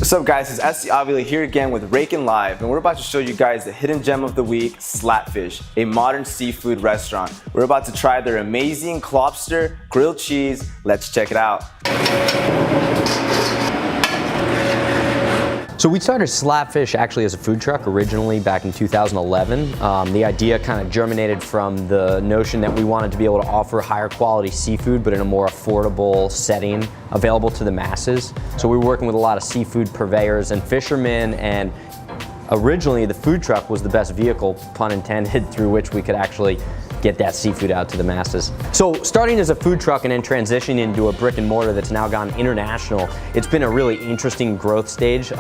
What's up guys, it's SC Avila here again with Raeken Live, and we're about to show you guys the hidden gem of the week, Slapfish, a modern seafood restaurant. We're about to try their amazing Clobster Grilled Cheese. Let's check it out. So we started Slapfish actually as a food truck originally back in 2011. The idea kind of germinated from the notion that we wanted to be able to offer higher quality seafood but in a more affordable setting available to the masses. So we were working with a lot of seafood purveyors and fishermen, and originally the food truck was the best vehicle, pun intended, through which we could actually get that seafood out to the masses. So starting as a food truck and then transitioning into a brick and mortar that's now gone international, it's been a really interesting growth stage.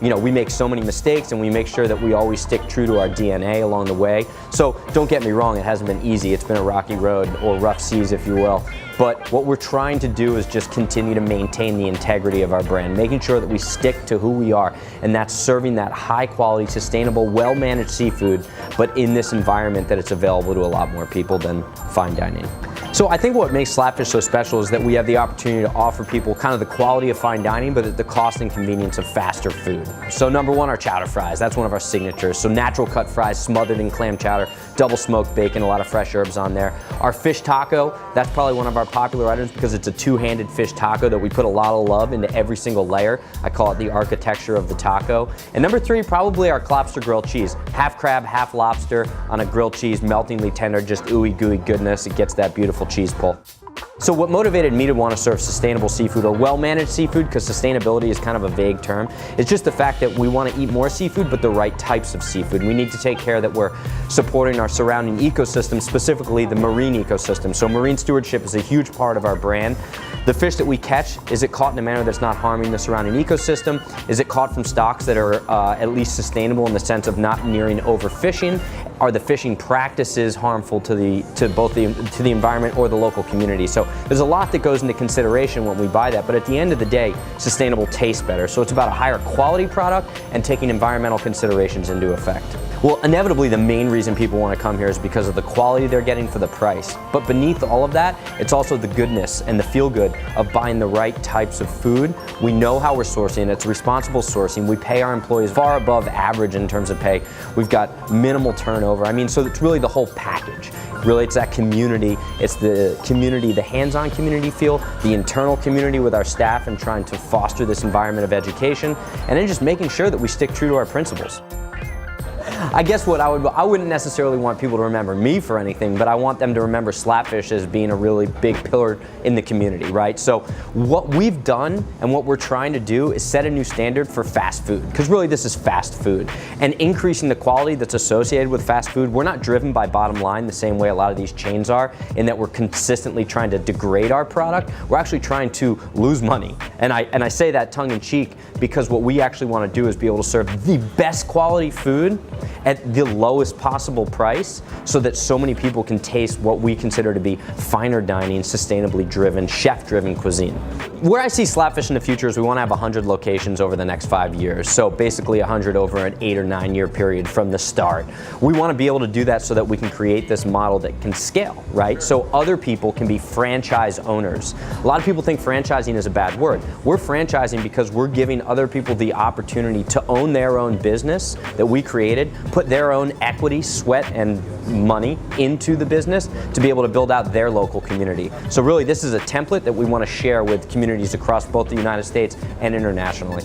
We make so many mistakes and we make sure that we always stick true to our DNA along the way. So don't get me wrong, it hasn't been easy. It's been a rocky road, or rough seas if you will. But what we're trying to do is just continue to maintain the integrity of our brand, making sure that we stick to who we are, and that's serving that high quality, sustainable, well-managed seafood, but in this environment that it's available to a lot more people than fine dining. So I think what makes Slapfish so special is that we have the opportunity to offer people kind of the quality of fine dining, but at the cost and convenience of faster food. So number one, our chowder fries. That's one of our signatures. So natural cut fries smothered in clam chowder, double smoked bacon, a lot of fresh herbs on there. Our fish taco, that's probably one of our popular items because it's a two-handed fish taco that we put a lot of love into every single layer. I call it the architecture of the taco. And number three, probably our Clobster Grilled Cheese. Half crab, half lobster on a grilled cheese, meltingly tender, just ooey gooey goodness. It gets that beautiful cheese pull. So what motivated me to want to serve sustainable seafood, or well-managed seafood, because sustainability is kind of a vague term, it's just the fact that we want to eat more seafood, but the right types of seafood. We need to take care that we're supporting our surrounding ecosystem, specifically the marine ecosystem. So marine stewardship is a huge part of our brand. The fish that we catch, is it caught in a manner that's not harming the surrounding ecosystem? Is it caught from stocks that are at least sustainable in the sense of not nearing overfishing? Are the fishing practices harmful to both the environment or the local community? So there's a lot that goes into consideration when we buy that, but at the end of the day, sustainable tastes better. So it's about a higher quality product and taking environmental considerations into effect. Well, inevitably the main reason people want to come here is because of the quality they're getting for the price. But beneath all of that, it's also the goodness and the feel good of buying the right types of food. We know how we're sourcing, it's responsible sourcing. We pay our employees far above average in terms of pay. We've got minimal turnover. So it's really the whole package. Really, it's that community. It's the community, the hands-on community feel, the internal community with our staff and trying to foster this environment of education, and then just making sure that we stick true to our principles. I guess what I wouldn't necessarily want people to remember me for anything, but I want them to remember Slapfish as being a really big pillar in the community, right? So what we've done and what we're trying to do is set a new standard for fast food, because really this is fast food. And increasing the quality that's associated with fast food, we're not driven by bottom line the same way a lot of these chains are, in that we're consistently trying to degrade our product. We're actually trying to lose money. And I say that tongue in cheek because what we actually want to do is be able to serve the best quality food at the lowest possible price so that so many people can taste what we consider to be finer dining, sustainably driven, chef-driven cuisine. Where I see Slapfish in the future is we want to have 100 locations over the next 5 years. So basically 100 over an 8 or 9 year period from the start. We want to be able to do that so that we can create this model that can scale, right? So other people can be franchise owners. A lot of people think franchising is a bad word. We're franchising because we're giving other people the opportunity to own their own business that we created, put their own equity, sweat, and money into the business to be able to build out their local community. So really, this is a template that we want to share with communities across both the United States and internationally.